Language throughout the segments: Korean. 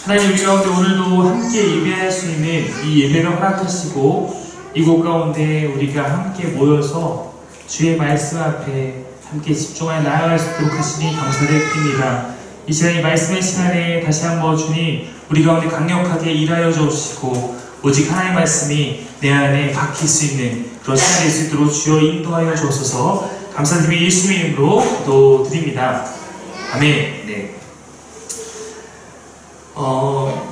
하나님, 우리 가운데 오늘도 함께 예배할 수 있는 이 예배를 허락하시고 이곳 가운데 우리가 함께 모여서 주의 말씀 앞에 함께 집중하여 나아갈 수 있도록 하시니 감사드립니다. 이 시간이 말씀의 시간에 다시 한번 주님 우리 가운데 강력하게 일하여 주시고 오직 하나님의 말씀이 내 안에 박힐 수 있는 그런 시간이 될 수 있도록 주여 인도하여 주옵소서. 감사드리며 예수님의 이름으로 기도드립니다. 아멘. 네.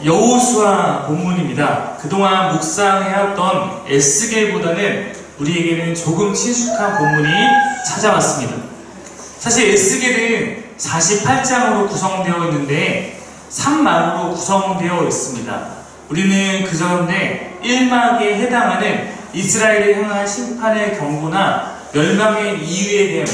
여호수아 본문입니다. 그동안 묵상해왔던 에스겔보다는 우리에게는 조금 친숙한 본문이 찾아왔습니다. 사실 에스겔은 48장으로 구성되어 있는데 3막으로 구성되어 있습니다. 우리는 그 가운데 1막에 해당하는 이스라엘을 향한 심판의 경고나 멸망한 이유에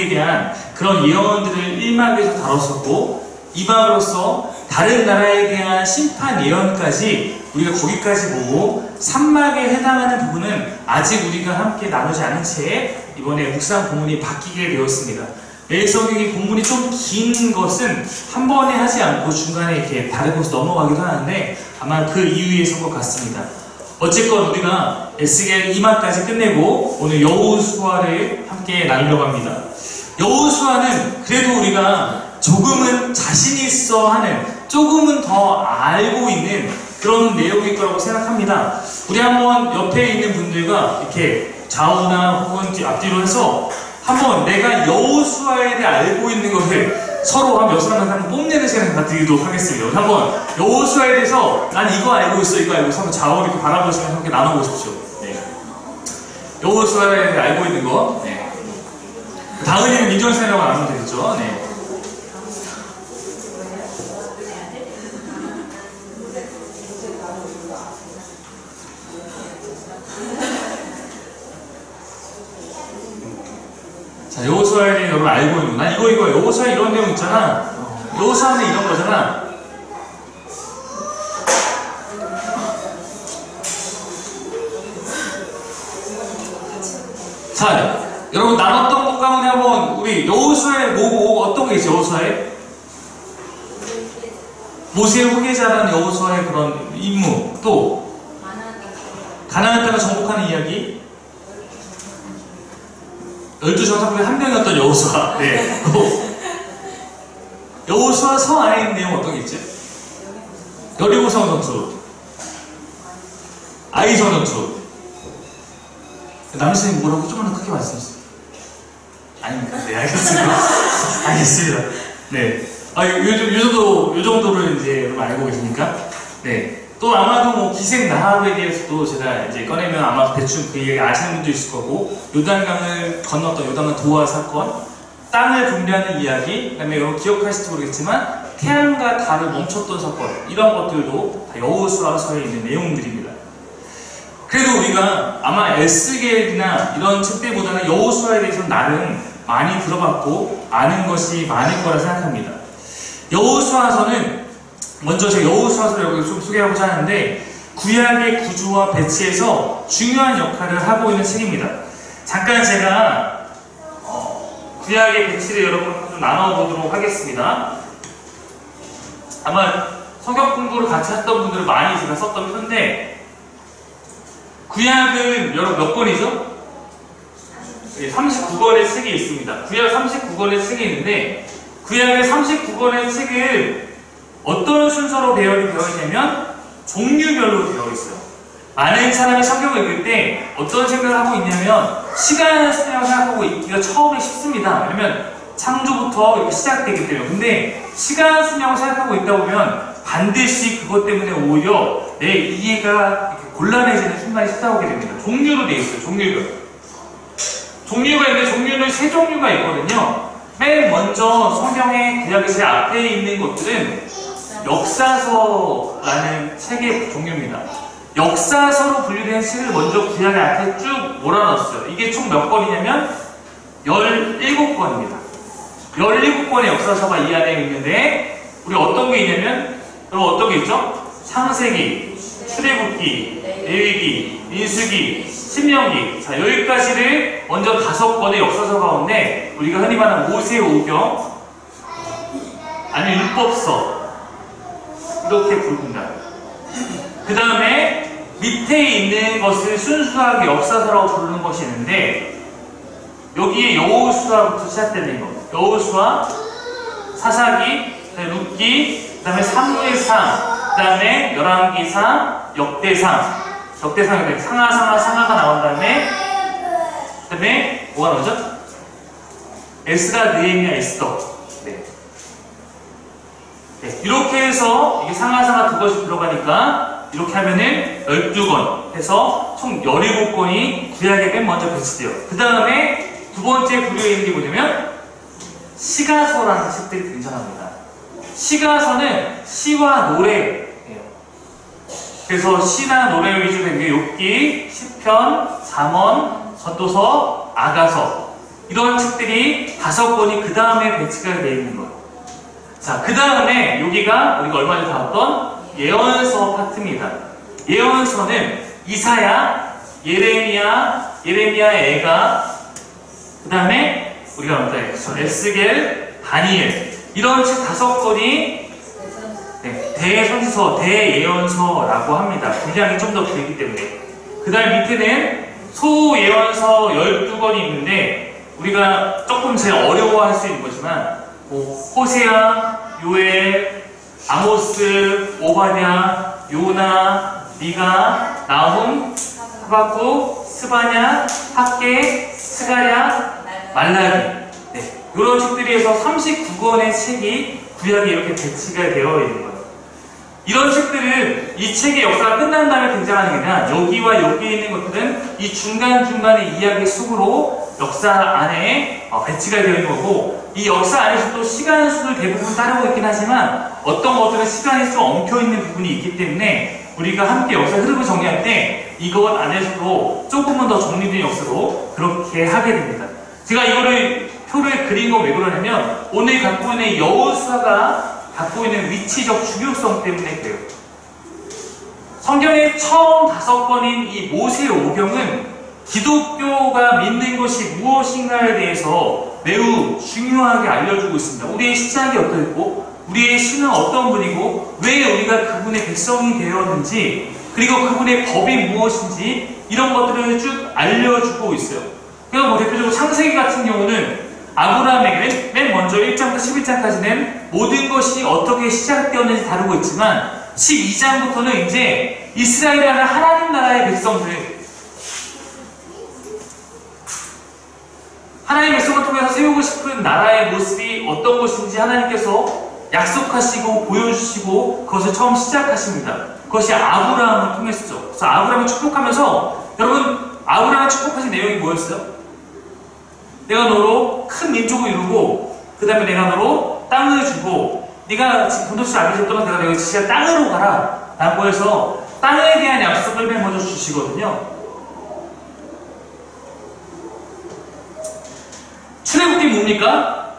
대한 그런 예언들을 1막에서 다뤘었고 2막으로서 다른 나라에 대한 심판 예언까지 우리가 거기까지 보고 3막에 해당하는 부분은 아직 우리가 함께 나누지 않은 채 이번에 묵상 본문이 바뀌게 되었습니다. 매일 성경이 본문이 좀 긴 것은 한 번에 하지 않고 중간에 이렇게 다른 곳으로 넘어가기도 하는데 아마 그 이유에서인 것 같습니다. 어쨌건 우리가 에스겔 2막까지 끝내고 오늘 여호수아를 함께 나누려고 합니다. 여호수아는 그래도 우리가 조금은 자신 있어 하는, 조금은 더 알고 있는 그런 내용일 거라고 생각합니다. 우리 한번 옆에 있는 분들과 이렇게 좌우나 혹은 앞뒤로 해서 한번 내가 여호수아에 대해 알고 있는 것을 서로 한 몇 사람한테 한번 뽐내는 시간을 갖드리도록 하겠습니다. 한번 여호수아에 대해서 난 이거 알고 있어, 이거 알고 있어 한번 좌우로 이렇게 바라보시면서 함께 나눠보십시오. 네. 여호수아에 대해 알고 있는 거. 네. 다은이는 민정사라고 나누면 되겠죠. 네. 자, 여호수아에 대해 여러분 알고 있는 거. 난 이거 여호수아에 이런 내용 있잖아. 여호수아는 이런 거잖아. 자, 여러분 나눴던 것 가운데 한번 우리 여호수아에 뭐고 어떤 게 있죠? 여호수아에 모세의 후계자라는 여호수아의 그런 임무, 또 가나안 땅을 정복하는 이야기, 12전사국의 한 명이었던 여호수아. 네. 여호수아 서 안에 있는 내용 어떤 게 있지? 여리고성 전투, 아이전 전투. 남선생님 뭐라고 조금만 더 크게 말씀해주세요. 아닙니까? 네, 알겠습니다. 알겠습니다. 네. 요 정도를 이제 여러분 알고 계십니까? 네. 또 아마도 뭐 기생 나합에 대해서도 제가 이제 꺼내면 아마 대충 그 얘기 아시는 분도 있을 거고, 요단강을 건넜던 요단강 도하 사건, 땅을 분배하는 이야기, 그 다음에 여러분 기억하실지 모르겠지만 태양과 달을 멈췄던 사건, 이런 것들도 다 여호수아서에 있는 내용들입니다. 그래도 우리가 아마 에스겔이나 이런 책들보다는 여호수아에 대해서는 나름 많이 들어봤고 아는 것이 많을 거라 생각합니다. 여호수아서는 먼저 제가 여호수아서를 여기 좀 소개하고자 하는데 구약의 구조와 배치에서 중요한 역할을 하고 있는 책입니다. 잠깐 제가 구약의 배치를 여러분과 좀 나눠보도록 하겠습니다. 아마 성경 공부를 같이 했던 분들은 많이 제가 썼던 편인데 구약은 여러분 몇 권이죠? 39권의 책이 있습니다. 구약 39권의 책이 있는데 구약의 39권의 책은 어떤 순서로 배열이 되어 있냐면 종류별로 되어 있어요. 많은 사람이 성경을 읽을 때 어떤 생각을 하고 있냐면 시간 수명을 생각하고 읽기가 처음에 쉽습니다. 왜냐면 창조부터 이렇게 시작되기 때문에. 근데 시간 수명을 생각하고 있다 보면 반드시 그것 때문에 오히려 내 이해가 이렇게 곤란해지는 순간이 찾아오게 됩니다. 종류로 되어 있어요. 종류가 있는데 종류는 세 종류가 있거든요. 맨 먼저 성경의 구약의 제일 앞에 있는 것들은 역사서라는 책의 종류입니다. 역사서로 분류된 책을 먼저 구약의 앞에 쭉 몰아넣었어요. 이게 총 몇 권이냐면 17권입니다. 17권의 역사서가 이 안에 있는데 우리 어떤 게 있냐면 여러분 어떤 게 있죠? 창세기, 출애굽기, 레위기, 민수기, 신명기. 자, 여기까지를 먼저 5권의 역사서 가운데 우리가 흔히 말하는 모세오경, 아니면 율법서, 이렇게 부릅니다. 그 다음에 밑에 있는 것을 순수하게 역사서라고 부르는 것이 있는데, 여기에 여호수아부터 시작되는 거. 여호수아, 사사기, 룻기, 그 다음에 사무엘상, 그 다음에 열왕기상, 역대상. 역대상에 상하가 나온 다음에, 그 다음에 뭐가 나오죠? 에스라, 느헤미야, 에스더. 네. 네. 이렇게 해서 이게 상하 두 번씩 들어가니까 이렇게 하면은 12권 해서 총 17권이 구약에 맨 먼저 배치돼요. 그 다음에 두 번째 부류에 있는 게 뭐냐면 시가서라는 책들이 등장합니다. 시가서는 시와 노래예요. 그래서 시나 노래 위주로 된 게 욥기, 시편, 잠언, 전도서, 아가서 이런 책들이 5권이 그 다음에 배치가 되어 있는 거예요. 자, 그 다음에 여기가 우리가 얼마 전에 다뤘던 예언서 파트입니다. 예언서는 이사야, 예레미야의 애가, 그 다음에 우리가 먼저 에스겔, 다니엘 이런 책 5권이 대선지서, 대예언서라고 합니다. 분량이 좀 더 길기 때문에. 그 다음 밑에는 소예언서 12권이 있는데 우리가 조금 제일 어려워할 수 있는 거지만 호세아, 요엘, 아모스, 오바댜, 요나, 미가, 나훔, 하박국, 스바냐, 학개, 스가랴, 말라기. 네. 이런 책들이 해서 39권의 책이 구약에 이렇게 배치가 되어 있는 거예요. 이런 책들은 이 책의 역사가 끝난 다음에 등장하는 게 아니라 여기와 여기에 있는 것들은 이 중간중간의 이야기 속으로 역사 안에 배치가 되어 있는 거고, 이 역사 안에서도 시간 수를 대부분 따르고 있긴 하지만 어떤 것들은 시간이 좀 엉켜있는 부분이 있기 때문에 우리가 함께 역사 흐름을 정리할 때 이것 안에서도 조금은 더 정리된 역사로 그렇게 하게 됩니다. 제가 이거를 표를 그린 건 왜 그러냐면 오늘 갖고 있는 여호수아가 갖고 있는 위치적 중요성 때문에 그래요. 성경의 처음 5권인 이 모세오경은 기독교가 믿는 것이 무엇인가에 대해서 매우 중요하게 알려주고 있습니다. 우리의 시작이 어떠했고 우리의 신은 어떤 분이고 왜 우리가 그분의 백성이 되었는지, 그리고 그분의 법이 무엇인지 이런 것들을 쭉 알려주고 있어요. 그래서 뭐 대표적으로 창세기 같은 경우는 아브라함에게 맨 먼저 1장부터 11장까지는 모든 것이 어떻게 시작되었는지 다루고 있지만 12장부터는 이제 이스라엘이라는 하나님 나라의 백성들, 하나님의 백성을 통해서 세우고 싶은 나라의 모습이 어떤 것인지 하나님께서 약속하시고 보여주시고 그것을 처음 시작하십니다. 그것이 아브라함을 통했었죠. 그래서 아브라함을 축복하면서, 여러분 아브라함을 축복하신 내용이 뭐였어요? 내가 너로 큰 민족을 이루고 그 다음에 내가 너로 땅을 주고 네가 지금 본토시 아비셨던 내가 너에게 지시할 땅으로 가라 라고 해서 땅에 대한 약속을 맨 먼저 주시거든요. 출애굽기 뭡니까?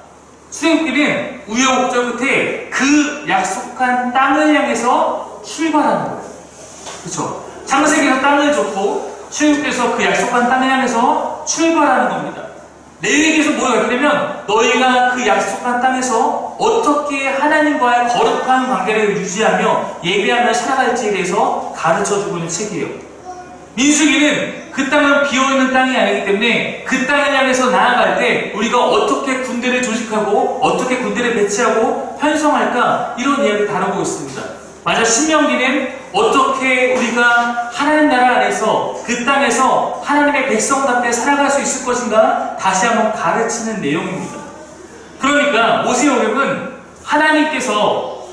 출애굽기는 우여곡절 끝에 그 약속한 땅을 향해서 출발하는 거예요. 그렇죠? 창세기에서 땅을 줬고 출애굽기에서 그 약속한 땅을 향해서 출발하는 겁니다. 레위기에서 뭐가 있냐면 너희가 그 약속한 땅에서 어떻게 하나님과의 거룩한 관계를 유지하며 예배하며 살아갈지에 대해서 가르쳐주고 있는 책이에요. 민수기는 그 땅은 비어있는 땅이 아니기 때문에 그 땅을 향해서 나아갈 때 우리가 어떻게 군대를 조직하고 어떻게 군대를 배치하고 편성할까, 이런 이야기를 다루고 있습니다. 맞아, 신명기는 어떻게 우리가 하나님 나라 안에서 그 땅에서 하나님의 백성답게 살아갈 수 있을 것인가 다시 한번 가르치는 내용입니다. 그러니까 모세오경은 하나님께서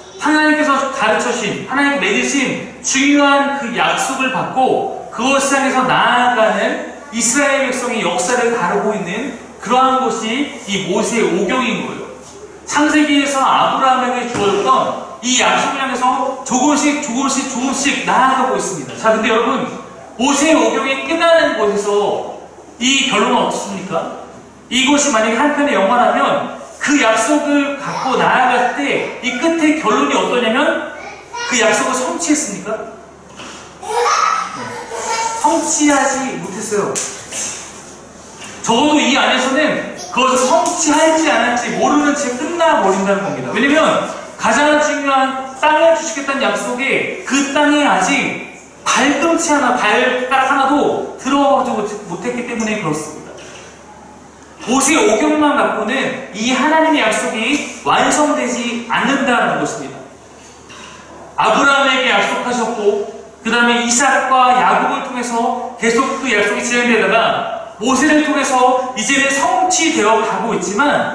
가르쳐주신, 하나님 맺으신 중요한 그 약속을 받고 그것을 향해서 나아가는 이스라엘 백성의 역사를 다루고 있는 그러한 것이 이 모세오경인 거예요. 창세기에서 아브라함에게 주어졌던 이 약속을 향해서 조금씩 나아가고 있습니다. 자, 근데 여러분, 모세오경이 끝나는 곳에서 이 결론은 어떻습니까? 이것이 만약에 한편의 영화라면 그 약속을 갖고 나아갈 때 이 끝의 결론이 어떠냐면 그 약속을 성취했습니까? 성취하지 못했어요. 적어도 이 안에서는 그것을 성취할지 안 할지 모르는 채 끝나버린다는 겁니다. 왜냐면 가장 중요한 땅을 주시겠다는 약속에 그 땅에 아직 발꿈치 하나, 발가락 하나도 들어가지 못했기 때문에 그렇습니다. 모세 오경만 갖고는 이 하나님의 약속이 완성되지 않는다는 것입니다. 아브라함에게 약속하셨고 그 다음에 이삭과 야곱을 통해서 계속 그 약속이 진행되다가 모세를 통해서 이제는 성취되어 가고 있지만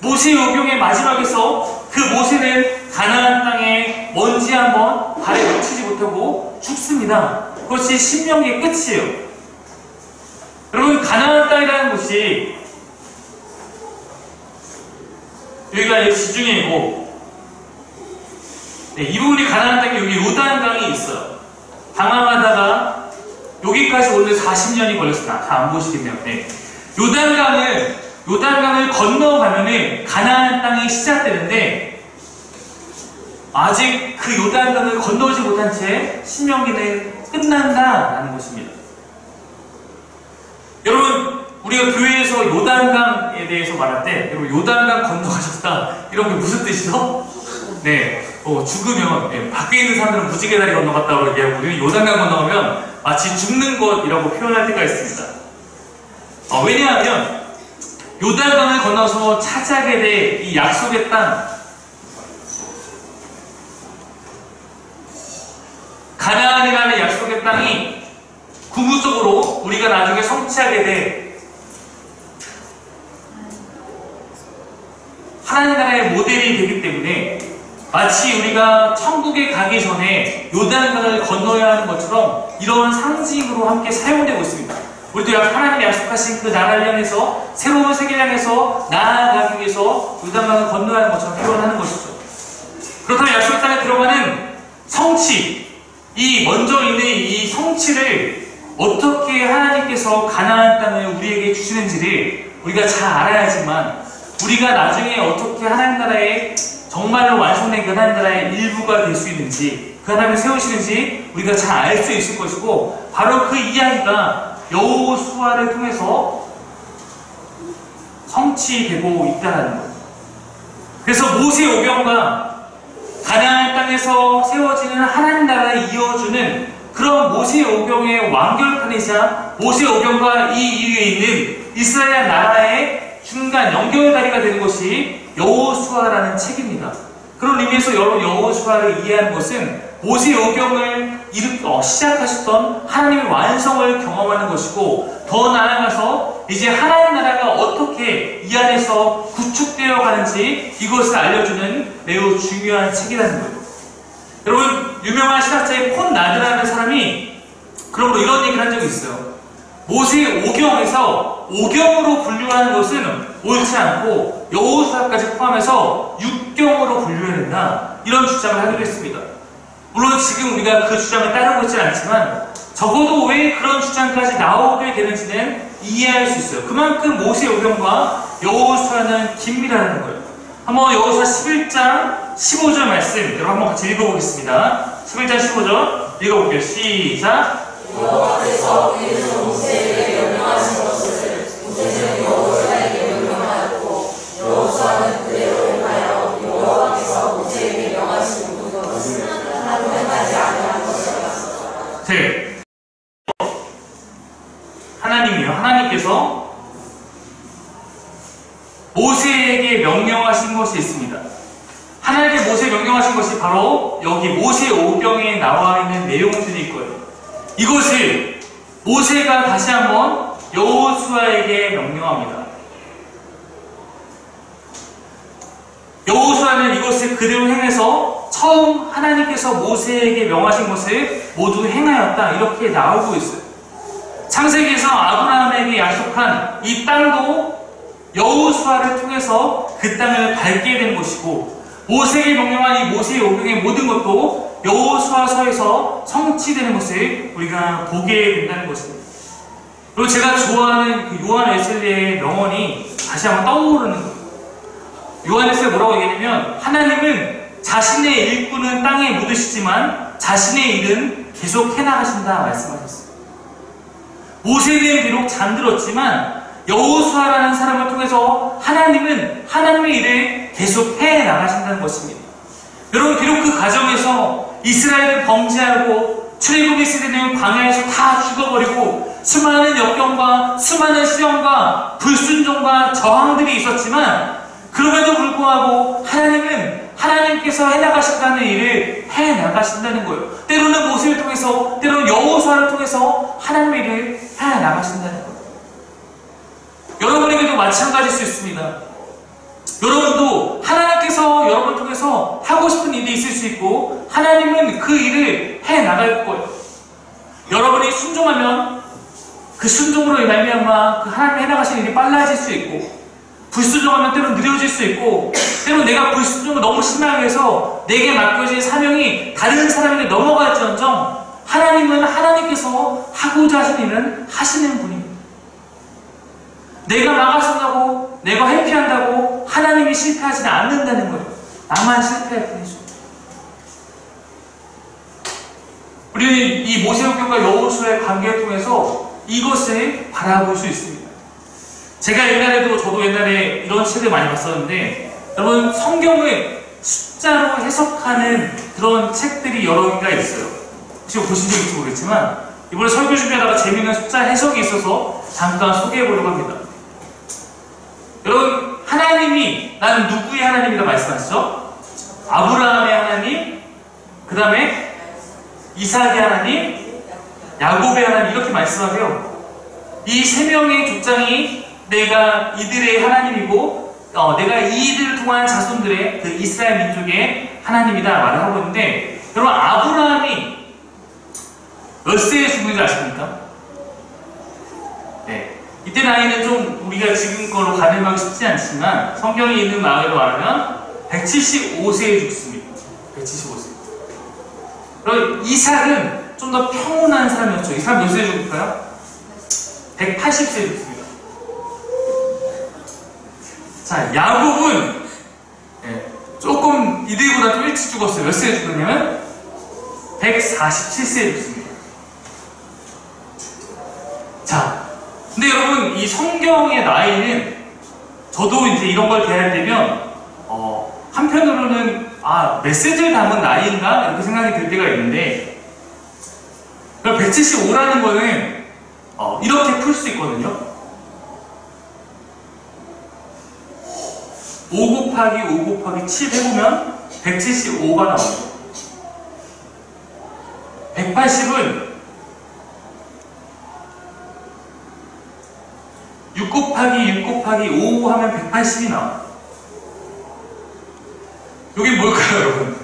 모세 오경의 마지막에서 그 모세는 가나안 땅에 먼지 한번 발에 놓치지 못하고 죽습니다. 그것이 신명기의 끝이에요. 여러분, 가나안 땅이라는 것이 여기가 지중해이고 이 부분이 가나안 땅에 여기 요단강이 있어요. 방황하다가 여기까지 오는데 40년이 걸렸습니다. 다 안 보시겠네요. 요단강을 건너가면은 가나안 땅이 시작되는데 아직 그 요단강을 건너지 못한 채 신명기는 끝난다라는 것입니다. 여러분, 우리가 교회에서 요단강에 대해서 말할 때 여러분 요단강 건너가셨다 이런 게 무슨 뜻이죠? 죽으면 밖에 있는 사람들은 무지개 다리 건너갔다고 얘기하고 우리는 요단강 건너가면 마치 죽는 것이라고 표현할 때가 있습니다. 왜냐하면 요단강을 건너서 차지하게 될 이 약속의 땅, 가나안이라는 약속의 땅이 궁극적으로 우리가 나중에 성취하게 될 하나님 나라의 모델이 되기 때문에 마치 우리가 천국에 가기 전에 요단강을 건너야 하는 것처럼 이런 상징으로 함께 사용되고 있습니다. 우리도 하나님이 약속하신 그 나라를 향해서 새로운 세계를 향해서 나아가기 위해서 요단강을 건너야 하는 것처럼 표현하는 것이죠. 그렇다면 약속의 땅에 들어가는 성취, 이 먼저 있는 이 성취를 어떻게 하나님께서 가나안 땅을 우리에게 주시는지를 우리가 잘 알아야지만 우리가 나중에 어떻게 하나님 나라의 정말로 완성된 그 하나님 나라의 일부가 될 수 있는지 그 하나님을 세우시는지 우리가 잘 알 수 있을 것이고 바로 그 이야기가 여호수아를 통해서 성취되고 있다는 거예요. 그래서 모세 오경과 가나안 땅에서 세워지는 하나님 나라를 이어주는 그런 모세 오경의 완결판이자 모세 오경과 이 이후에 있는 이스라엘 나라의 중간 연결다리가 되는 것이 여호수아라는 책입니다. 그런 의미에서 여러분 여호수아를 이해하는 것은 모세 오경을 시작하셨던 하나님의 완성을 경험하는 것이고 더 나아가서 이제 하나님 나라가 어떻게 이 안에서 구축되어 가는지 이것을 알려주는 매우 중요한 책이라는 거예요. 여러분, 유명한 신학자의 폰 나드라는 사람이 그러므로 이런 얘기를 한 적이 있어요. 모세 오경에서 오경으로 분류하는 것은 옳지 않고 여호수아까지 포함해서 육경으로 분류해야 된다, 이런 주장을 하기로 했습니다. 물론 지금 우리가 그 주장을 따르고 있지는 않지만 적어도 왜 그런 주장까지 나오게 되는지는 이해할 수 있어요. 그만큼 모세 오경과 여호수아는 긴밀하다는 거예요. 한번 여호수아 11장 15절 말씀 여러분 한번 같이 읽어보겠습니다. 11장 15절 읽어볼게요. 시작. 여호와께서 그에서 모세에게 명령하신 것을 모세는 여호수아에게 명령하였고 여호수아는 그대로 행하여 여호와께서 모세에게 명하신 모든 것을 하나도 행하지 아니한 것이라. 네. 하나님이요. 하나님께서 모세에게 명령하신 것이 있습니다. 하나님께 모세에 명령하신 것이 바로 여기 모세 오경에 나와 있는 내용들일 거예요. 이것을 모세가 다시 한번 여호수아에게 명령합니다. 여호수아는 이것을 그대로 행해서 처음 하나님께서 모세에게 명하신 것을 모두 행하였다, 이렇게 나오고 있어요. 창세기에서 아브라함에게 약속한 이 땅도 여호수아를 통해서 그 땅을 밟게 된 것이고 모세에게 명령한 이 모세의 오경의 모든 것도 여호수아서에서 성취되는 것을 우리가 보게 된다는 것입니다. 그리고 제가 좋아하는 그 요한 웨슬리의 명언이 다시 한번 떠오르는 거예요. 요한 웨슬리가 뭐라고 얘기하냐면 하나님은 자신의 일꾼은 땅에 묻으시지만 자신의 일은 계속 해나가신다 말씀하셨어요. 모세는 비록 잠들었지만 여호수아라는 사람을 통해서 하나님은 하나님의 일을 계속 해나가신다는 것입니다. 여러분, 비록 그 과정에서 이스라엘은 범죄하고 출애굽의 세대는 광야에서 다 죽어버리고 수많은 역경과 수많은 시련과 불순종과 저항들이 있었지만, 그럼에도 불구하고 하나님께서 해나가신다는 일을 해나가신다는 거예요. 때로는 모세를 통해서, 때로는 여호수아를 통해서 하나님의 일을 해나가신다는 거예요. 여러분에게도 마찬가지일 수 있습니다. 여러분도 하나님께서 여러분 통해서 하고 싶은 일이 있을 수 있고, 하나님은 그 일을 해나갈 거예요. 여러분이 순종하면 그 순종으로 말미암아 그 하나님이 해나가신 일이 빨라질 수 있고, 불순종하면 때로는 느려질 수 있고, 때로는 내가 불순종을 너무 심하게 해서 내게 맡겨진 사명이 다른 사람에게 넘어갈지언정 하나님은 하나님께서 하고자 하신 일은 하시는 분입니다. 내가 막아선다고, 내가 회피한다고 하나님이 실패하지는 않는다는 거예요. 나만 실패할 뿐이죠. 우리는 이 모세오경과 여호수아의 관계를 통해서 이것을 바라볼 수 있습니다. 저도 옛날에 이런 책을 많이 봤었는데, 여러분, 성경을 숫자로 해석하는 그런 책들이 여러 개가 있어요. 혹시 보신 적 있을지 모르겠지만, 이번에 설교 준비하다가 재미있는 숫자 해석이 있어서 잠깐 소개해보려고 합니다. 여러분, 하나님이 나는 누구의 하나님이라 말씀하시죠? 아브라함의 하나님, 그 다음에 이삭의 하나님, 야곱의 하나님, 이렇게 말씀하세요. 이 세 명의 족장이 내가 이들의 하나님이고, 내가 이들을 통한 자손들의 그 이스라엘 민족의 하나님이다 말을 하고 있는데, 여러분, 아브라함이 몇 세에 죽은 줄 아십니까? 네. 이때 나이는 좀 우리가 지금 걸로 가늠하기 쉽지 않지만, 성경에 있는 말로 말하면 175세에 죽습니다. 175세. 그리고 이삭은 좀 더 평온한 사람이었죠. 이 사람 몇 세에 죽을까요? 180세에 죽습니다. 자, 야곱은 조금 이들보다 좀 일찍 죽었어요. 몇 세에 죽었냐면 147세에 죽습니다. 자, 근데 여러분, 이 성경의 나이는, 저도 이제 이런 걸 대할 때면 한편으로는 메시지를 담은 나이인가? 이렇게 생각이 들 때가 있는데, 175라는 거는 이렇게 풀 수 있거든요. 5 곱하기 5 곱하기 7 해보면 175가 나옵니다. 180은 6 곱하기 6 곱하기 5 하면 180이 나와요. 여기 뭘까요, 여러분?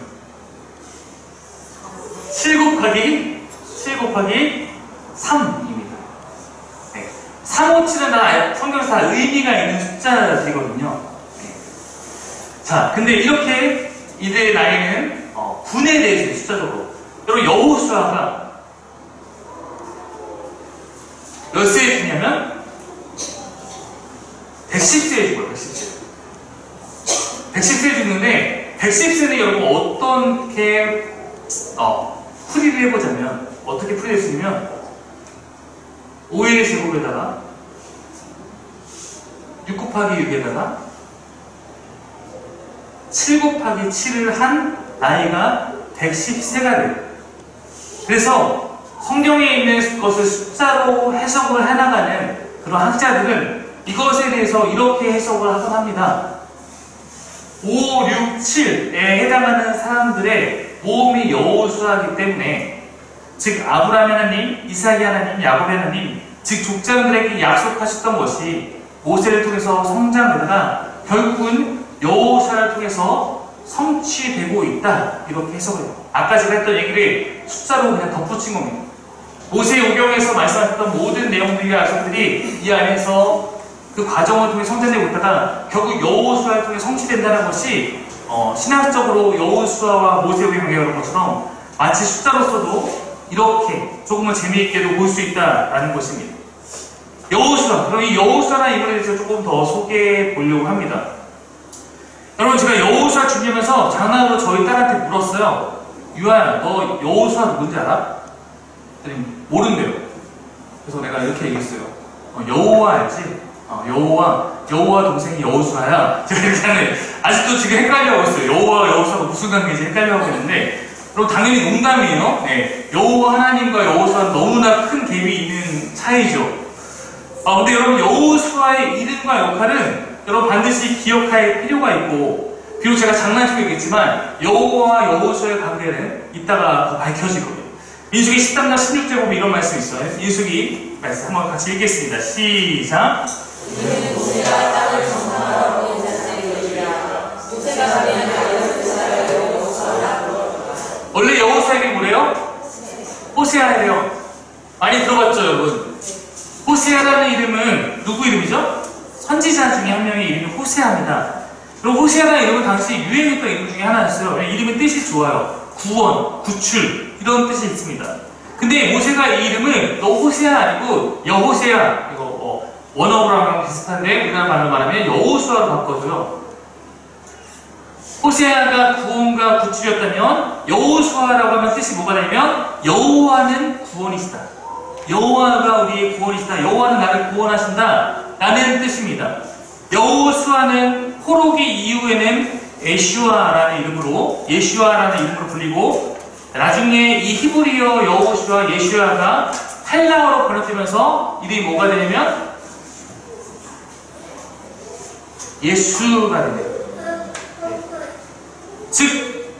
7 곱하기 3입니다. 네. 3, 5, 7은 다 성경에서 다 의미가 있는 숫자들이거든요. 네. 자, 근데 이렇게 이들의 나이는 분에 대해서 숫자적으로. 여러분, 여호수아가 몇 세에 죽냐면 110세에 죽어요. 110세에 죽는데, 110세는 여러분 어떻게 풀이를 해보자면, 어떻게 풀이할 수 있냐면 5의 제곱에다가 6 곱하기 6에다가 7 곱하기 7을 한 나이가 110세가 돼요. 그래서 성경에 있는 것을 숫자로 해석을 해나가는 그런 학자들은 이것에 대해서 이렇게 해석을 하곤 합니다. 5, 6, 7에 해당하는 사람들의 모음이 여호수아이기 때문에, 즉 아브라함의 하나님, 이삭의 하나님, 야곱의 하나님, 즉 족장들에게 약속하셨던 것이 모세를 통해서 성장되다가 결국은 여호수아를 통해서 성취되고 있다, 이렇게 해석을 해요. 아까 제가 했던 얘기를 숫자로 그냥 덧붙인 겁니다. 모세오경에서 말씀하셨던 모든 내용들과 약속들이 이 안에서 그 과정을 통해 성장되고 있다가 결국 여호수아를 통해 성취된다는 것이 신학적으로 여호수아와 모세오경의 관계가 것처럼 마치 숫자로서도 이렇게 조금은 재미있게도 볼 수 있다라는 것입니다. 여호수아, 그럼 이 여호수아라는 인물에 대해서 조금 더 소개해 보려고 합니다. 여러분, 제가 여호수아 준비하면서 장난으로 저희 딸한테 물었어요. 유아야, 너 여호수아 누군지 알아? 그랬더니 모른대요. 그래서 내가 이렇게 얘기했어요. 여호와 알지? 여호와 동생이 여호수아야. 제가 이렇게 하는, 아직도 지금 헷갈려하고 있어요. 여호와 여호수아가 무슨 관계인지 헷갈려하고 있는데, 그럼 당연히 농담이에요. 네, 여호와 하나님과 여호수아는 너무나 큰 갭이 있는 차이죠. 근데 여러분, 여호수아의 이름과 역할은 여러분 반드시 기억할 필요가 있고, 비록 제가 장난치고 있겠지만 여호와와 여호수아의 관계는 이따가 더 밝혀지거든요. 민수기 13장 16절 보면 이런 말씀이 있어요. 민수기 말씀 한번 같이 읽겠습니다. 시작. 이는 모세가 땅을 정탐하러 온 자들이라. 모세가 가면 여호수아가 여호수아라. 원래 여호수아에게 뭐래요? 호세아예요. 많이 들어봤죠, 여러분? 호세아라는 이름은 누구 이름이죠? 선지자 중에 한 명의 이름이 호세아입니다. 그리고 호세아라는 이름은 당시 유행했던 이름 중에 하나였어요. 이름의 뜻이 좋아요. 구원, 구출, 이런 뜻이 있습니다. 근데 모세가 이 이름을 너 호세아 아니고 여호세아, 이거 원어브랑 비슷한데 우리나라 말로 말하면 여호수아로 바꿔줘요. 호세아가 구원과 구출이었다면 여호수아라고 하면 뜻이 뭐가 되냐면 여호와는 구원이시다. 여호와가 우리의 구원이시다. 여호와는 나를 구원하신다. 라는 뜻입니다. 여호수아는 포로기 이후에는 예슈아라는 이름으로 불리고, 나중에 이 히브리어 여호수아 예슈아가 헬라어로 번역되면서 이름이 뭐가 되냐면 예수가 되네요. 즉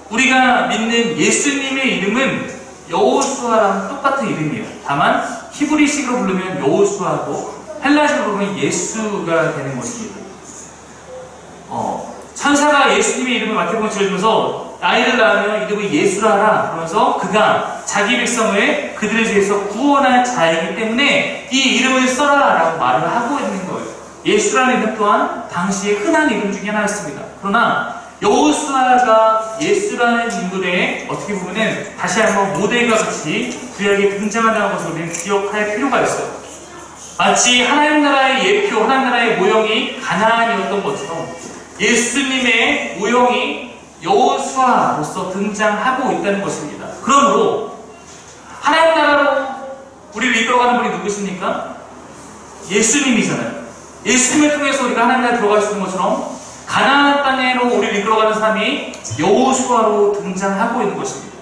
우리가 믿는 예수님의 이름은 여호수아랑 똑같은 이름이에요. 다만 히브리식으로 부르면 여호수아고 헬라식으로 부르면 예수가 되는 것입니다. 천사가 예수님의 이름을 마태복음 지어주면서 아이를 낳으면 이름을 예수라 하라 그러면서 그가 자기 백성을 그들에 대해서 구원할 자이기 때문에 이 이름을 써라 라고 말을 하고 있는 거예요. 예수라는 이름 또한 당시의 흔한 이름 중에 하나였습니다. 그러나 여호수아가 예수라는 인물의 어떻게 보면은 다시 한번 모델과 같이 구약에 등장한다는 것을 우리는 기억할 필요가 있어요. 마치 하나님 나라의 예표, 하나님 나라의 모형이 가나안이었던 것처럼 예수님의 모형이 여호수아로서 등장하고 있다는 것입니다. 그러므로 하나님 나라로 우리를 이끌어가는 분이 누구십니까? 예수님이잖아요. 예수님을 통해서 우리가 하나님 나라에 들어갈 수 있는 것처럼 가나안 땅으로 우리를 이끌어가는 사람이 여호수아로 등장하고 있는 것입니다.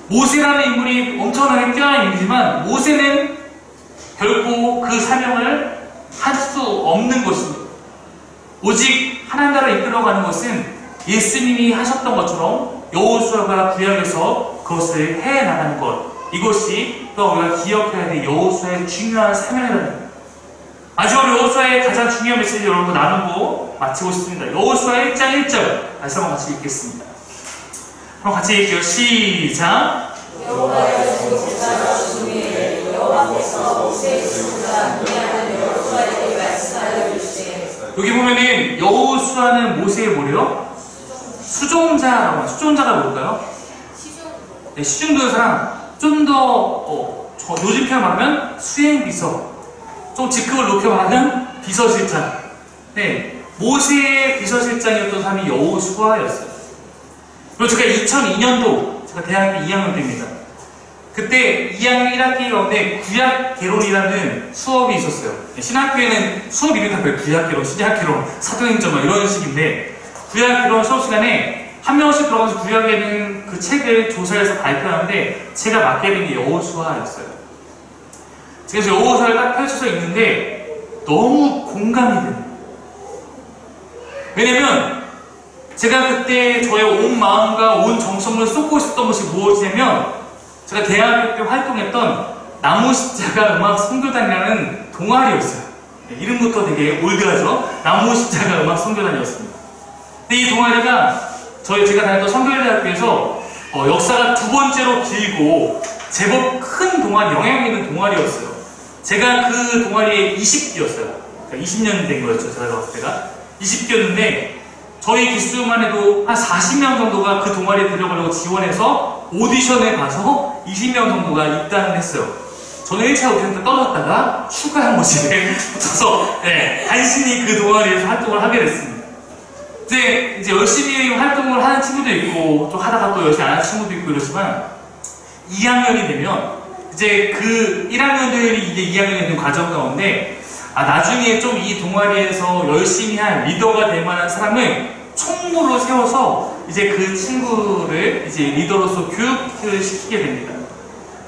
모세라는 인물이 엄청나게 뛰어난 인물이지만 모세는 결코 그 사명을 할 수 없는 것입니다. 오직 하나님 나라를 이끌어가는 것은 예수님이 하셨던 것처럼 여호수아가 구약에서 그것을 해나가는 것, 이것이 또 우리가 기억해야 될 여호수아의 중요한 사명이라는 겁니다. 마지막으로 여호수아의 가장 중요한 메시지 여러분과 나누고 마치고 싶습니다. 여호수아 1장 1절 다시 한번 같이 읽겠습니다. 그럼 같이 읽게요. 시작. 여호와의 제사장 중에 여호와께서 모세의 지도자 미디안의 여호수아에게 말씀하여 주시되. 여기 보면은 여호수아는 모세의 뭐래요? 수종자라고 합니다. 수종자가 뭘까요? 네, 시중도사랑 좀 더 요즘 표현 말하면 수행비서, 좀 직급을 높여 말하면 비서실장. 네, 모세의 비서실장이었던 사람이 여호수아였어요. 그리고 제가 2002년도 제가 대학교 2학년 때입니다. 그때 2학년 1학기 가운데 구약개론이라는 수업이 있었어요. 신학교에는 수업 이름이 다 구약개론, 신약개론, 사도행전 이런 식인데 구약개론 수업 시간에 한 명씩 들어가서 구약에는 그 책을 조사해서 발표하는데 제가 맡게 된 게 여호수아였어요. 그래서 여호수아를 딱 펼쳐서 읽는데 너무 공감이 돼요. 왜냐면 제가 그때 저의 온 마음과 온 정성을 쏟고 있었던 것이 무엇이냐면 제가 대학교 때 활동했던 나무십자가 음악 선교단이라는 동아리였어요. 네, 이름부터 되게 올드하죠? 나무십자가 음악 선교단이었습니다. 근데 이 동아리가 제가 다녔던 선교대학교에서 역사가 두 번째로 길고 제법 큰 동아리, 영향력 있는 동아리였어요. 제가 그 동아리의 20기였어요. 20년 된 거였죠. 제가 봤을 때가 20기였는데 저희 기수만 해도 한 40명 정도가 그 동아리에 들어가려고 지원해서 오디션에 가서 20명 정도가 입단을 했어요. 저는 1차 오디션 때 떨어졌다가 추가 한 번씩에 붙어서 간신히 그 동아리에서 활동을 하게 됐습니다. 이제 열심히 활동을 하는 친구도 있고 좀 하다가 또 열심히 안 하는 친구도 있고 이러지만 2학년이 되면 이제 그 1학년들이 이제 2학년이 되는 과정 가운데 나중에 좀 이 동아리에서 열심히 한 리더가 될 만한 사람을 총무로 세워서 이제 그 친구를 이제 리더로서 교육을 시키게 됩니다.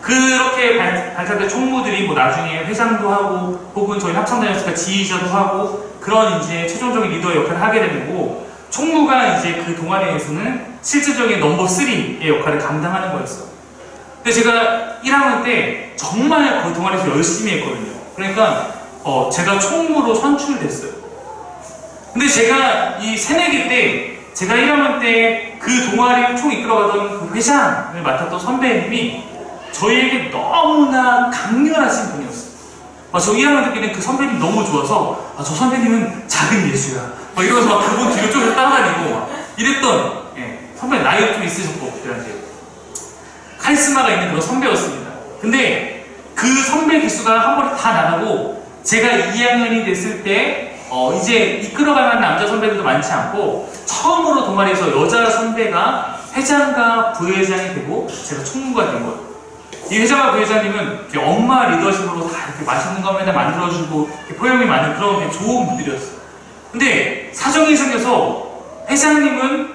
그렇게 발탁된 총무들이 뭐 나중에 회장도 하고 혹은 저희 합창단이었으니까 지휘자도 하고 그런 이제 최종적인 리더 역할을 하게 되는 거고, 총무가 이제 그 동아리에서는 실질적인 넘버 3의 역할을 감당하는 거였어요. 근데 제가 1학년 때 정말 그 동아리에서 열심히 했거든요. 그러니까 제가 총무로 선출됐어요. 근데 제가 이 새내기 때, 제가 1학년 때 그 동아리를 총 이끌어가던 그 회장을 맡았던 선배님이 저희에게 너무나 강렬하신 분이었어요. 저 1학년 때는 그 선배님 너무 좋아서 저 선배님은 작은 예수야 이러면서 막 그분 뒤로 쭉 따라다니고 막 이랬던, 선배님 나이가 좀 있으셨고 그때한테 카리스마가 있는 그런 선배였습니다. 근데 그 선배 기수가 한 번에 다 나가고 제가 2학년이 됐을 때 이제 이끌어갈 만한 남자 선배들도 많지 않고 처음으로 동아리에서 여자 선배가 회장과 부회장이 되고 제가 총무가 된 거예요. 이 회장과 부회장님은 엄마 리더십으로 다 이렇게 맛있는 거 맨날 만들어주고 포용이 많은 그런 되게 좋은 분들이었어요. 근데 사정이 생겨서 회장님은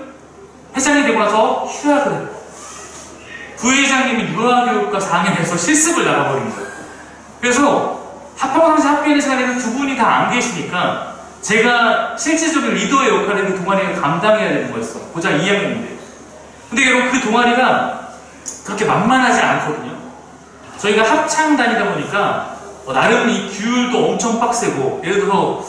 회장이 되고 나서 휴학을 해요. 부회장님은 유아교육과 4학년에서 실습을 나가버린 거예요. 그래서 합평상시 학교에 시간에는 두 분이 다 안 계시니까 제가 실질적인 리더의 역할을 그 동아리가 감당해야 되는 거였어. 고작 2학년인데. 근데 여러분 그 동아리가 그렇게 만만하지 않거든요. 저희가 합창단이다 보니까 나름 이 규율도 엄청 빡세고, 예를 들어서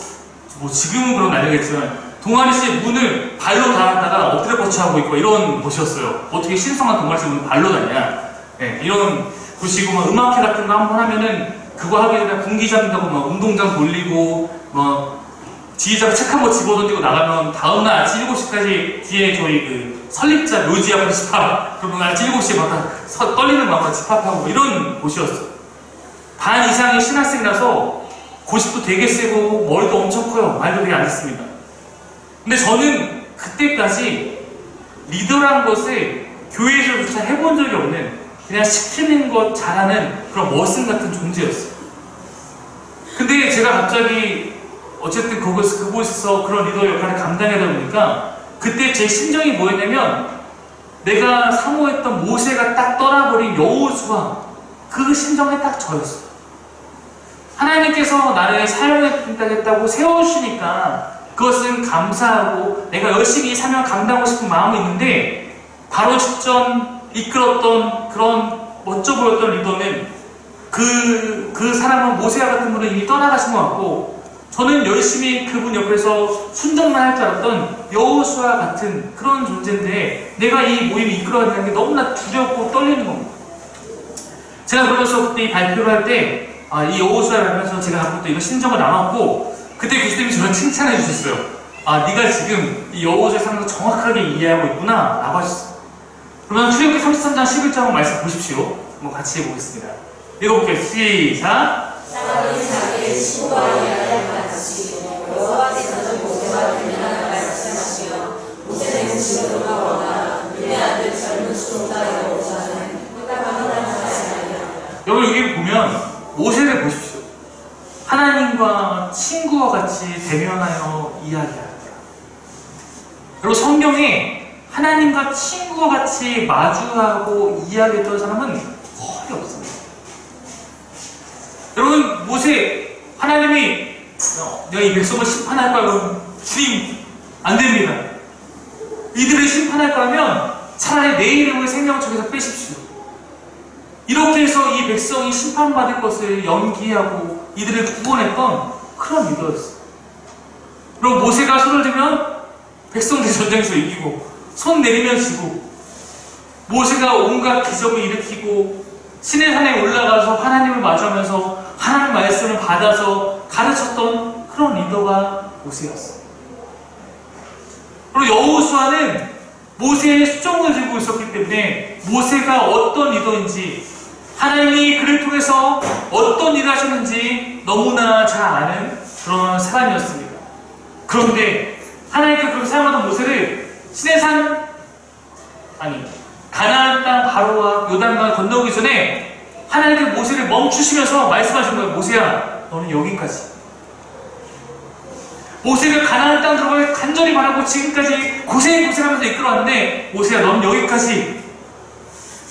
뭐 지금은 그런 난리겠지만 동아리실 문을 발로 닫았다가 엎드려 뻗쳐하고 있고 이런 곳이었어요. 어떻게 신성한 동아리실 문을 발로 닫냐, 이런 곳이고, 막 음악회 같은 거 한번 하면은 그거 하기 전에 분기장 된다고 막 운동장 돌리고 막 지휘자가 책 한 번 집어던지고 나가면 다음날 아침 7시까지 뒤에 저희 그 설립자 묘지 앞에 집합, 그러면 아침 7시에 막 떨리는 마음으로 집합하고 이런 곳이었어요. 반 이상의 신학생이라서 고집도 되게 세고 머리도 엄청 커요. 말도 되게 안 듣습니다. 근데 저는 그때까지 리더라는 것을 교회에서조차 해본 적이 없는, 그냥 시키는 것 잘하는 그런 머슴 같은 존재였어요. 근데 제가 갑자기 어쨌든 그곳에서 그런 리더 역할을 감당하다 보니까 그때 제 심정이 뭐였냐면, 내가 사모했던 모세가 딱 떠나버린 여호수아, 그 심정이 딱 저였어요. 하나님께서 나를 사용하겠다고 세워주시니까 그것은 감사하고 내가 열심히 이 사명을 감당하고 싶은 마음이 있는데, 바로 직전 이끌었던 그런 멋져 보였던 리더는 그 사람은 모세와 같은 분은 이미 떠나가신 것 같고, 저는 열심히 그분 옆에서 순종만 할 줄 알았던 여호수아 같은 그런 존재인데, 내가 이 모임을 이끌어가는 게 너무나 두렵고 떨리는 겁니다. 제가 그러면서 그때 이 발표를 할 때 이 여호수아를 하면서 제가 갖고 또 이거 심정을 나눴고, 그때 교수님이 저를 칭찬해 주셨어요. 네가 지금 이 여호수아의 상황을 정확하게 이해하고 있구나 라고 하셨어요. 그러면 출애굽기 33장 11절 한번 말씀 보십시오. 한번 같이 해보겠습니다. 읽어볼게요. 시작. 사람이 자기의 친구와 이야기를 같이 여호와께서 모세와 대면하는 말씀하시며, 모세는 집으로 돌아오나 그의 아들 젊은 수종자 여호수아는 흑암을 하지 아니하니라. 여러분 여기 보면 모세를 보십시오. 하나님과 친구와 같이 대면하여 이야기합니다. 여러분 성경에 하나님과 친구와 같이 마주하고 이야기했던 사람은 거의 없습니다. 여러분 모세, 하나님이 내가 이 백성을 심판할 거라면 주님 안 됩니다. 이들을 심판할 거라면 차라리 내 이름을 생명책에서 빼십시오. 이렇게 해서 이 백성이 심판받을 것을 연기하고 이들을 구원했던 그런 리더였어요. 그럼 모세가 손을 들면 백성들이 전쟁에서 이기고, 손 내리면 지고, 모세가 온갖 기적을 일으키고 신의 산에 올라가서 하나님을 마주하면서 하나님 말씀을 받아서 가르쳤던 그런 리더가 모세였어요. 그리고 여호수아는 모세의 수종을 들고 있었기 때문에 모세가 어떤 리더인지, 하나님이 그를 통해서 어떤 일을 하셨는지 너무나 잘 아는 그런 사람이었습니다. 그런데 하나님께서 그렇게 사용하던 모세를 가나안 땅 바로와 요단강을 건너기 전에 하나님께서 모세를 멈추시면서 말씀하신 거예요. 모세야, 너는 여기까지. 모세를 가나안 땅 들어갈 간절히 바라고 지금까지 고생하면서 이끌어왔는데, 모세야 넌 여기까지.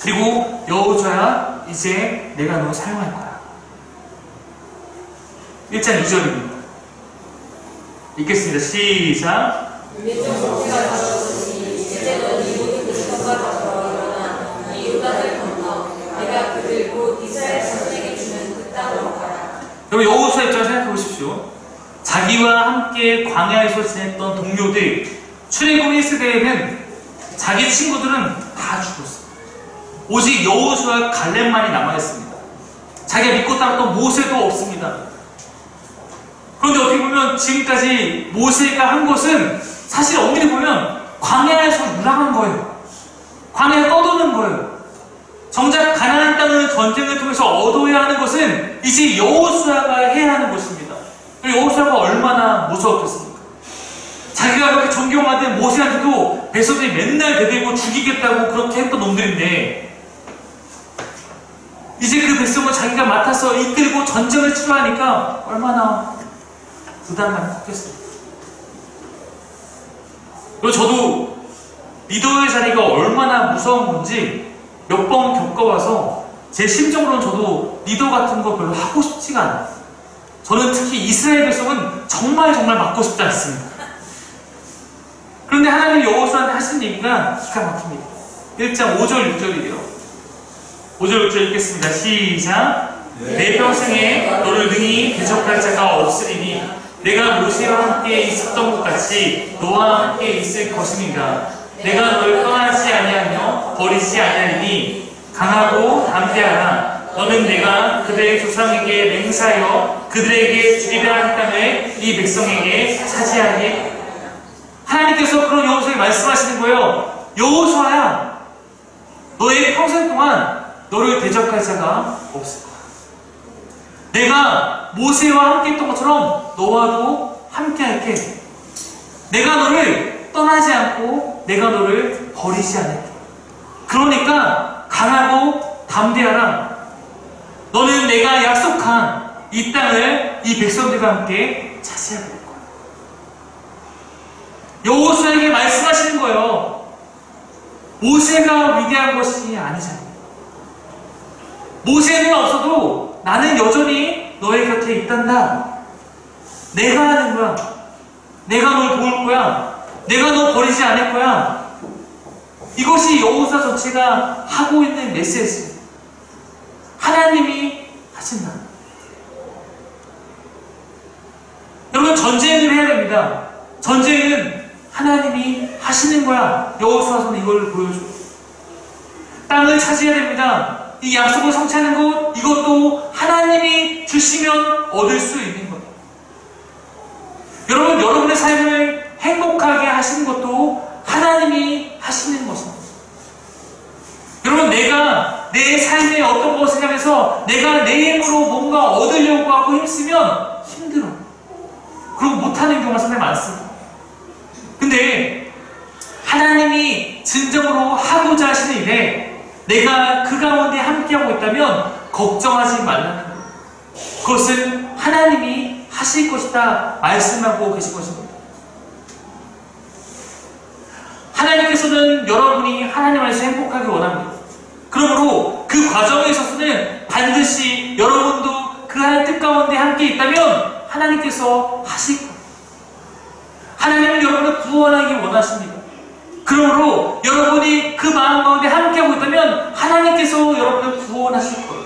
그리고 여호수아야 이제 내가 너 사용할 거야. 1장 2절입니다. 읽겠습니다. 시작. 이제 넌 이 모든 백성과 더불어 일어나 이 요단을 건너 내가 그들 곧 이스라엘 자손에게 주는 그 땅으로 가라. 여러분 여호수아 입장을 생각해 보십시오. 자기와 함께 광야에서 지냈던 동료들, 출애굽했을 때에는 자기 친구들은 다 죽었어요. 오직 여호수아 갈렙만이 남아있습니다. 자기가 믿고 따랐던 모세도 없습니다. 그런데 어떻게 보면 지금까지 모세가 한 것은 사실 엄밀히 보면 광야에서 유랑한 거예요. 광야에 떠도는 거예요. 정작 가나안 땅을 전쟁을 통해서 얻어야 하는 것은 이제 여호수아가 해야 하는 것입니다. 그리고 여호수아가 얼마나 무서웠겠습니까? 자기가 그렇게 존경하던 모세한테도 백성들이 맨날 대들고 죽이겠다고 그렇게 했던 놈들인데, 이제 그 백성을 자기가 맡아서 이끌고 전쟁을 치러하니까 얼마나 부담감이 컸겠습니까? 그리고 저도 리더의 자리가 얼마나 무서운 건지 몇 번 겪어봐서 제 심정으로는 저도 리더 같은 거 별로 하고 싶지가 않아요. 저는 특히 이스라엘 백성은 정말 맡고 싶지 않습니다. 그런데 하나님 여호수아한테 하신 얘기가 기가 막힙니다. 1장 5절 6절이에요. 5절 6절 읽겠습니다. 시작. 내 평생에 너를 능히 대적할 자가 없으리니 내가 모세와 함께 있었던 것 같이 너와 함께 있을 것입니다. 내가 너를 떠나지 아니하며 버리지 아니하리니 강하고 담대하라. 너는 내가 그들의 조상에게 맹세하여 그들에게 주리라 한 땅을 이 백성에게 차지하게. 하나님께서 그런 여호수아에게 말씀하시는 거예요. 여호수아야, 너의 평생 동안 너를 대적할 자가 없을 거야. 내가 모세와 함께 했던 것처럼 너와도 함께 할게. 내가 너를 떠나지 않고 내가 너를 버리지 않을게. 그러니까 강하고 담대하라. 너는 내가 약속한 이 땅을 이 백성들과 함께 차지하게 될 거야. 여호수아에게 말씀하시는 거예요. 모세가 위대한 것이 아니잖아요. 모세는 없어도 나는 여전히 너의 곁에 있단다. 내가 하는 거야. 내가 널 도울 거야. 내가 너 버리지 않을 거야. 이것이 여호수아 전체가 하고 있는 메시지예요. 하나님이 하신다. 여러분, 전쟁을 해야 됩니다. 전쟁은 하나님이 하시는 거야. 여호수아서는 이걸 보여줘. 땅을 차지해야 됩니다. 이 약속을 성취하는 것, 이것도 하나님이 주시면 얻을 수 있는 거예요. 여러분, 여러분의 삶을 행복하게 하시는 것도 하나님이 하시는 것입니다. 여러분, 내가 내 삶에 어떤 것을 향해서 내가 내 힘으로 뭔가 얻으려고 하고 힘쓰면 힘들어. 그리고 못하는 경우가 상당히 많습니다. 근데 하나님이 진정으로 하고자 하시는 일에 내가 그 가운데 함께하고 있다면 걱정하지 말라는 거예요. 그것은 하나님이 하실 것이다 말씀하고 계신 것입니다. 하나님께서는 여러분이 하나님 안에서 행복하길 원합니다. 그러므로 그 과정에 있어서는 반드시 여러분도 그 하나님 뜻 가운데 함께 있다면 하나님께서 하실 거예요. 하나님은 여러분을 구원하기 원하십니다. 그러므로 여러분이 그 마음 가운데 함께하고 있다면 하나님께서 여러분을 구원하실 거예요.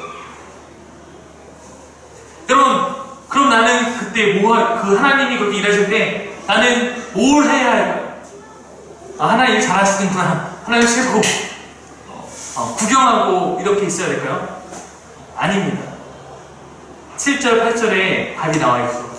여러분, 그럼 나는 그때 그 하나님이 그렇게 일하실 때 나는 뭘 해야 할까요? 하나님 일 잘하시는구나. 하나님 최고. 구경하고 이렇게 있어야 될까요? 아닙니다. 7절, 8절에 답이 나와 있죠.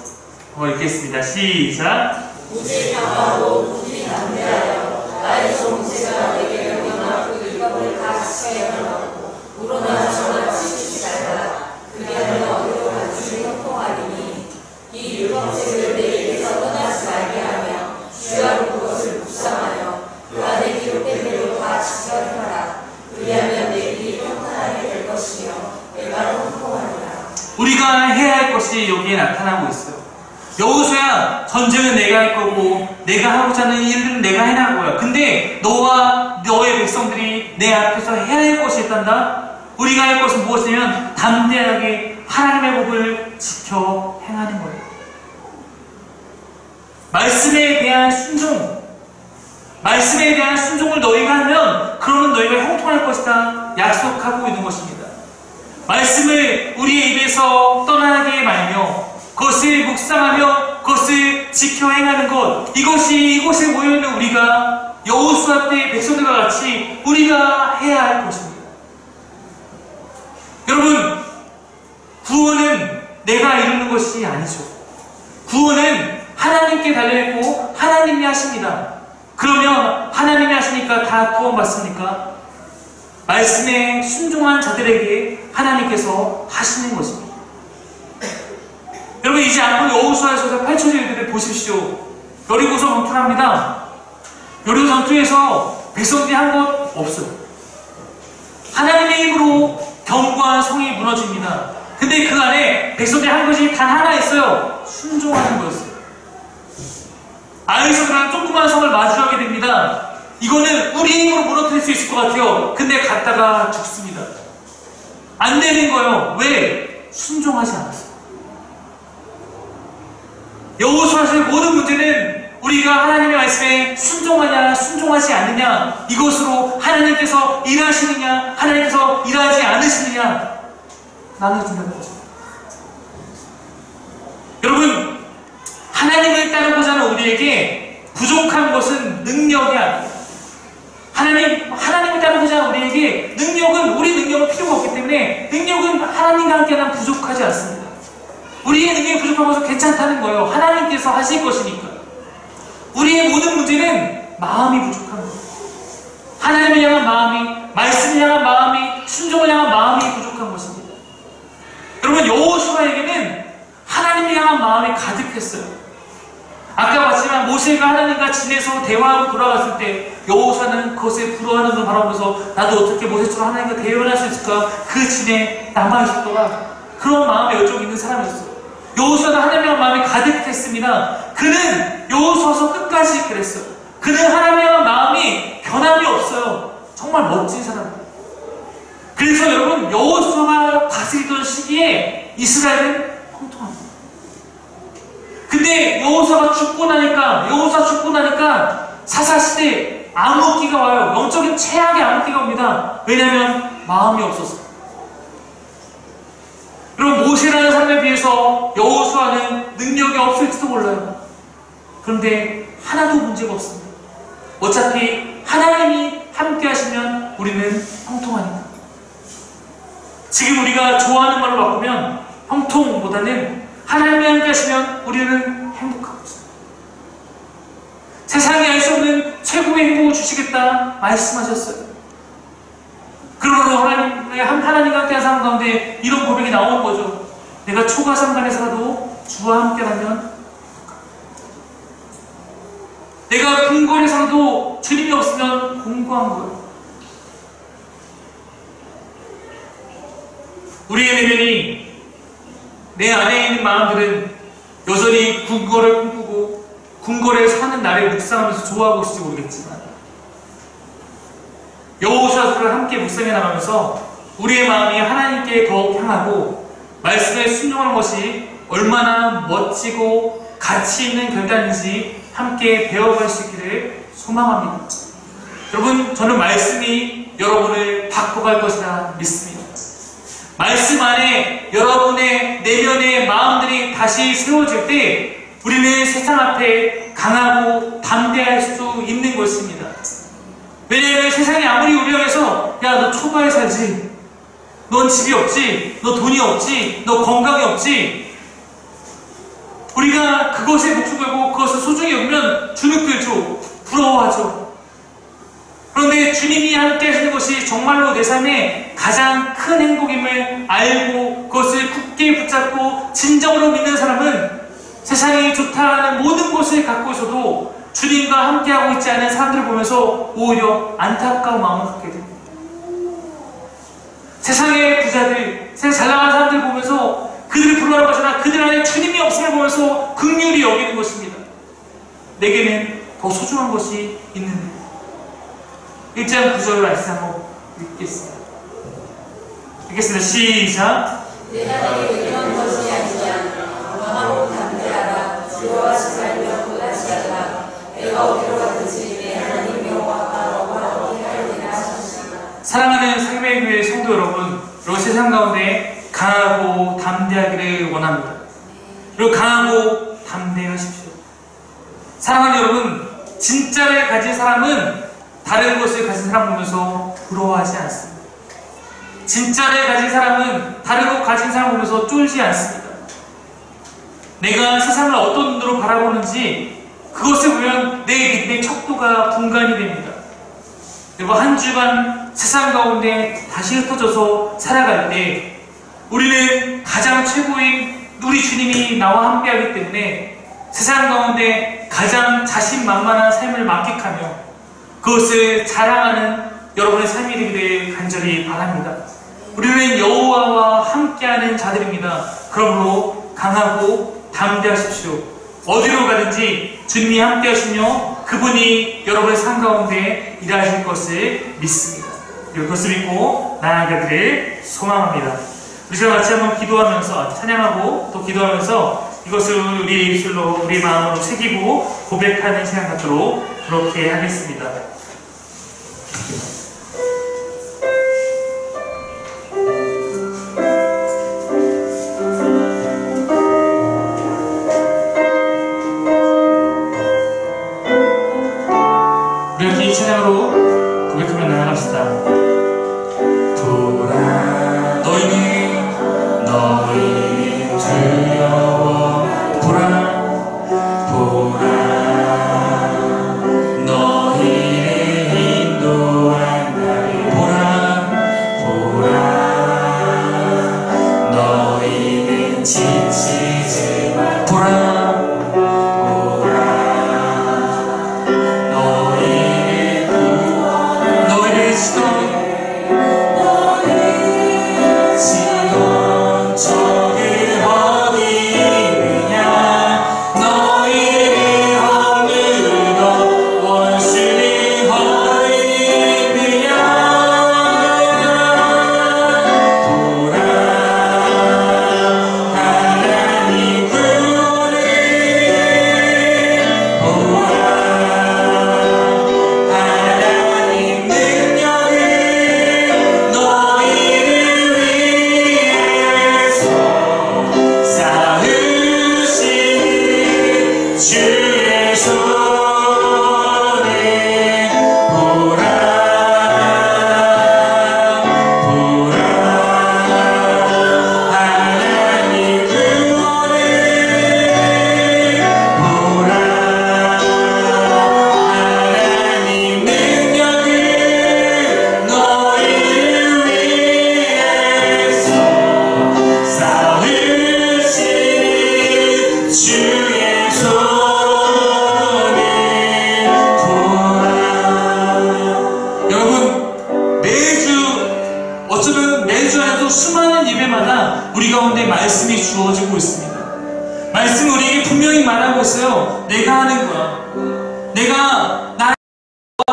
한번 읽겠습니다. 시작. 무지 강하고 무지 담대하여 나의 종체가 내게 명령하고 일법을 다 지켜야 하고 물어나 저나 치우치 말라. 그게 하면 어디로 간주를 형통하리니 이 율법책을 내 입에서 떠나지 말게 하며 주야로 그것을 묵상하여 그 안에 기록된 대로 다 지켜 행하라. 그리하면 내 길이 평탄하게 될 것이며 내가 형통하리라. 우리가 해야 할 것이 여기에 나타나고 있어요. 여호수아야, 전쟁은 내가 할 거고 내가 하고자 하는 일은 내가 해나갈 거야. 근데 너와 너의 백성들이 내 앞에서 해야 할 것이 있단다. 우리가 할 것은 무엇이냐면 담대하게 하나님의 법을 지켜 행하는 거예요. 말씀에 대한 순종, 말씀에 대한 순종을 너희가 하면 그러면 너희가 형통할 것이다 약속하고 있는 것입니다. 말씀을 우리의 입에서 떠나게 말며 그것을 묵상하며 그것을 지켜 행하는 것, 이것이 이곳에 모여있는 우리가 여호수아 때의 백성들과 같이 우리가 해야 할 것입니다. 여러분, 구원은 내가 이루는 것이 아니죠. 구원은 하나님께 달려있고 하나님이 하십니다. 그러면 하나님이 하시니까 다 구원받습니까? 말씀에 순종한 자들에게 하나님께서 하시는 것입니다. 여러분, 이제 앞으로 여호수아에서 펼쳐질 일들을 보십시오. 여리고 전투합니다. 여리고 전투에서 백성들이 한 것 없어요. 하나님의 힘으로 견고한 성이 무너집니다. 근데 그 안에 백성들이 한 것이 단 하나 있어요. 순종하는 거였어요. 아이성이라는 조그만 성을 마주하게 됩니다. 이거는 우리 힘으로 무너뜨릴 수 있을 것 같아요. 근데 갔다가 죽습니다. 안 되는 거예요. 왜? 순종하지 않았어요. 여호수아서의 모든 문제는 우리가 하나님의 말씀에 순종하냐 순종하지 않느냐, 이것으로 하나님께서 일하시느냐 하나님께서 일하지 않으시느냐 나눠준다는 거죠. 여러분, 하나님을 따르고자 하는 우리에게 부족한 것은 능력이 아니에요. 하나님을 따르고자 하는 우리에게 우리 능력은 필요가 없기 때문에 능력은 하나님과 함께는 부족하지 않습니다. 우리의 능력이 부족한 것은 괜찮다는 거예요. 하나님께서 하실 것이니까. 우리의 모든 문제는 마음이 부족한 거예요. 하나님을 향한 마음이, 말씀을 향한 마음이, 순종을 향한 마음이 부족한 것입니다. 여러분, 여호수아에게는 하나님을 향한 마음이 가득했어요. 아까 봤지만 모세가 하나님과 지내서 대화하고 돌아갔을 때 여호수아는 그것에 부러워하는 걸 바라보면서 나도 어떻게 모세처럼 하나님과 대화를 할 수 있을까, 그 진에 남아있었더라, 그런 마음의 열정이 있는 사람이었어요. 여호수아는 하나님의 마음이 가득했습니다. 그는 여호수아서 끝까지 그랬어요. 그는 하나님의 마음이 변함이 없어요. 정말 멋진 사람이에요. 그래서 여러분, 여호수아가 다스리던 시기에 이스라엘은 형통합니다. 근데 여호수아 죽고 나니까 사사시대 암흑기가 와요. 영적인 최악의 암흑기가 옵니다. 왜냐하면 마음이 없어서. 여러분, 모세라는 사람에 비해서 여호수아는 능력이 없을지도 몰라요. 그런데 하나도 문제가 없습니다. 어차피 하나님이 함께 하시면 우리는 형통하니까. 지금 우리가 좋아하는 말로 바꾸면 형통보다는 하나님이 함께 하시면 우리는 행복하고 있습니다. 세상이 알 수 없는 최고의 행복을 주시겠다 말씀하셨어요. 그러므로 하나님과 함께한 사람 가운데 이런 고백이 나오는 거죠. 내가 초가상간에 살아도 주와 함께라면, 내가 궁궐에 살아도 주님이 없으면 공고한 거예요. 우리의 내면이, 내 안에 있는 마음들은 여전히 궁궐을 꿈꾸고 궁궐에 사는 날을 묵상하면서 좋아하고 있을지 모르겠지만, 여호수아서를 함께 묵상해 나가면서 우리의 마음이 하나님께 더욱 향하고 말씀에 순종하는 것이 얼마나 멋지고 가치 있는 결단인지 함께 배워갈 수 있기를 소망합니다. 여러분, 저는 말씀이 여러분을 바꿔갈 것이라 믿습니다. 말씀 안에 여러분의 내면의 마음들이 다시 세워질 때 우리는 세상 앞에 강하고 담대할 수 있는 것입니다. 왜냐하면 세상이 아무리 우리 향해서 야, 너 초가에 살지, 넌 집이 없지, 너 돈이 없지, 너 건강이 없지, 우리가 그것에 목숨 걸고 그것을 소중히 여기면 주눅들죠. 부러워하죠. 그런데 주님이 함께 하시는 것이 정말로 내 삶의 가장 큰 행복임을 알고 그것을 굳게 붙잡고 진정으로 믿는 사람은 세상이 좋다는 모든 것을 갖고 있어도 주님과 함께하고 있지 않은 사람들을 보면서 오히려 안타까운 마음을 갖게 됩니다. 세상의 부자들, 세상 잘 나가는 사람들 보면서 그들을 불러가거나 그들 안에 주님이 없음을 보면서 긍휼히 여기는 것입니다. 내게는 더 소중한 것이 있는데. 1장 9절 말씀 한번 읽겠습니다. 읽겠습니다. 시작. 내가 내게 이런 것이 아니냐. 너하고 담대하라. 주와 살며 고다시 하라. 내가 어디로 가든지 내 하나님 여호와가 너와 어디 하리라 하셨습니다. 사랑하는 상매교회 성도 여러분, 여러분 세상 가운데 강하고 담대하기를 원합니다. 그리고 강하고 담대하십시오. 사랑하는 여러분, 진짜를 가진 사람은 다른 것을 가진 사람 보면서 부러워하지 않습니다. 진짜를 가진 사람은 다른 것 가진 사람 보면서 쫄지 않습니다. 내가 세상을 어떤 눈으로 바라보는지 그것을 보면 내 믿음의 척도가 분간이 됩니다. 그리고 한 주간 세상 가운데 다시 흩어져서 살아갈 때 우리는 가장 최고인 우리 주님이 나와 함께하기 때문에 세상 가운데 가장 자신만만한 삶을 만끽하며 그것을 자랑하는 여러분의 삶이 되기를 간절히 바랍니다. 우리는 여호와와 함께하는 자들입니다. 그러므로 강하고 담대하십시오. 어디로 가든지 주님이 함께하시며 그분이 여러분의 삶 가운데 일하실 것을 믿습니다. 그리고 그것을 믿고 나아가기를 소망합니다. 우리 시간 같이 한번 기도하면서 찬양하고 또 기도하면서 이것을 우리 입술로 우리 마음으로 새기고 고백하는 시간 갖도록 그렇게 하겠습니다. 우리 이렇게 이 찬양으로 고백하며 나아갑시다. 보라 너희는 두려워 보라 너희를 인도한 나를 보라 너희는 지치지 마 보라 너희를 구원하라 너희를 시던 적을 어디 있느냐 너희를 억누르고 원수를 버리느냐 보라 하나님 구원을 보라 하나님 능력을 너희를 위해서 쌓으신 주의 손을 보라 하나님 구원을 보라 하나님 능력을 너희를 위해서 쌓으신 주의 손을 보라. 여러분, 어쩌면 매주 안에도 수많은 예배마다 우리 가운데 말씀이 주어지고 있습니다. 말씀이 우리에게 분명히 말하고 있어요. 내가 하는 거야. 내가 나와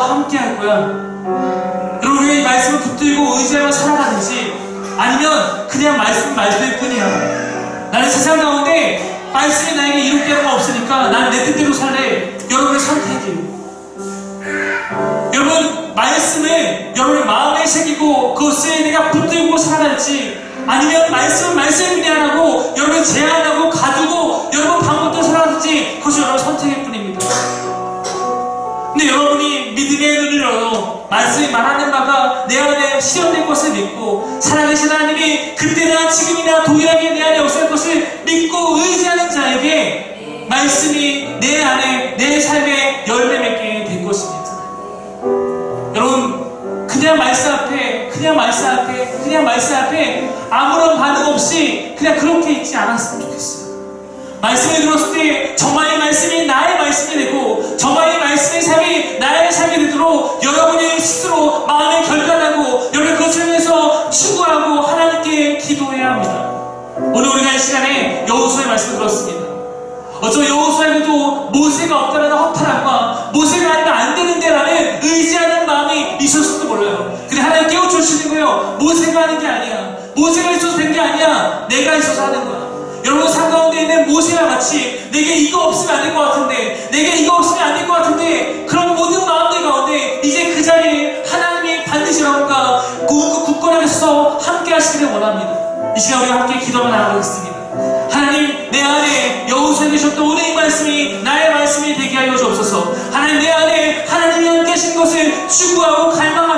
함께 할 거야. 여러분, 이 말씀을 붙들고 의지하며 살아가는지 아니면 그냥 말씀일 뿐이야. 나는 세상 가운데 말씀이 나에게 이롭게 하는 거 없으니까 난 내 뜻대로 살래. 여러분의 선택이에요. 여러분, 말씀을 여러분의 마음에 새기고 그것을 내가 붙들고 살아갈지 아니면 말씀을 그냥 여러분 제한하고 가두고 여러분 방법대로 살아갈지 그것이 여러분 선택일 뿐입니다. 근데 여러분이 믿음의 눈을 열어 말씀이 말하는 바가 내 안에 실현된 것을 믿고 살아계신 하나님이 그때나 지금이나 동일하게 내 안에 역사할 것을 믿고 의지하는 자에게 말씀이 내 안에 내 삶에 열매 맺게 될 것입니다. 여러분, 그냥 말씀 앞에 아무런 반응 없이 그냥 그렇게 있지 않았으면 좋겠어요. 말씀을 들었을 때 정말 이 말씀이 나의 말씀이 되고 정말 이 말씀의 삶이 나의 삶이 되도록 여러분이 스스로 마음에 결단하고 여러분 그것을 위해서 추구하고 하나님께 기도해야 합니다. 오늘 우리가 이 시간 말씀을 들었습니다. 어쩌면 여호수아에게도 모세가 없다라는 허탈함과 모세가 아니면 안 되는데라는 의지하는 마음이 있었을지도 몰라요. 근데 하나님 깨워주시는 거예요. 모세가 하는 게 아니야. 모세가 있어서 된 게 아니야. 내가 있어서 하는 거야. 여러분 삶 가운데 있는 모세와 같이 내게 이거 없으면 안 될 것 같은데, 내게 이거 없으면 안 될 것 같은데, 그런 모든 마음들 가운데 이제 그 자리에 하나님이 반드시 여러분과 굳건하게 서서 함께 하시기를 원합니다. 이 시간 우리가 함께 기도만 나가겠습니다. 하나님, 내 안에 여호수아에 계셨던 오늘 이 말씀이 나의 말씀이 되게 하여 주옵소서. 하나님, 내 안에 하나님이 함께 하신 것을 추구하고 갈망하고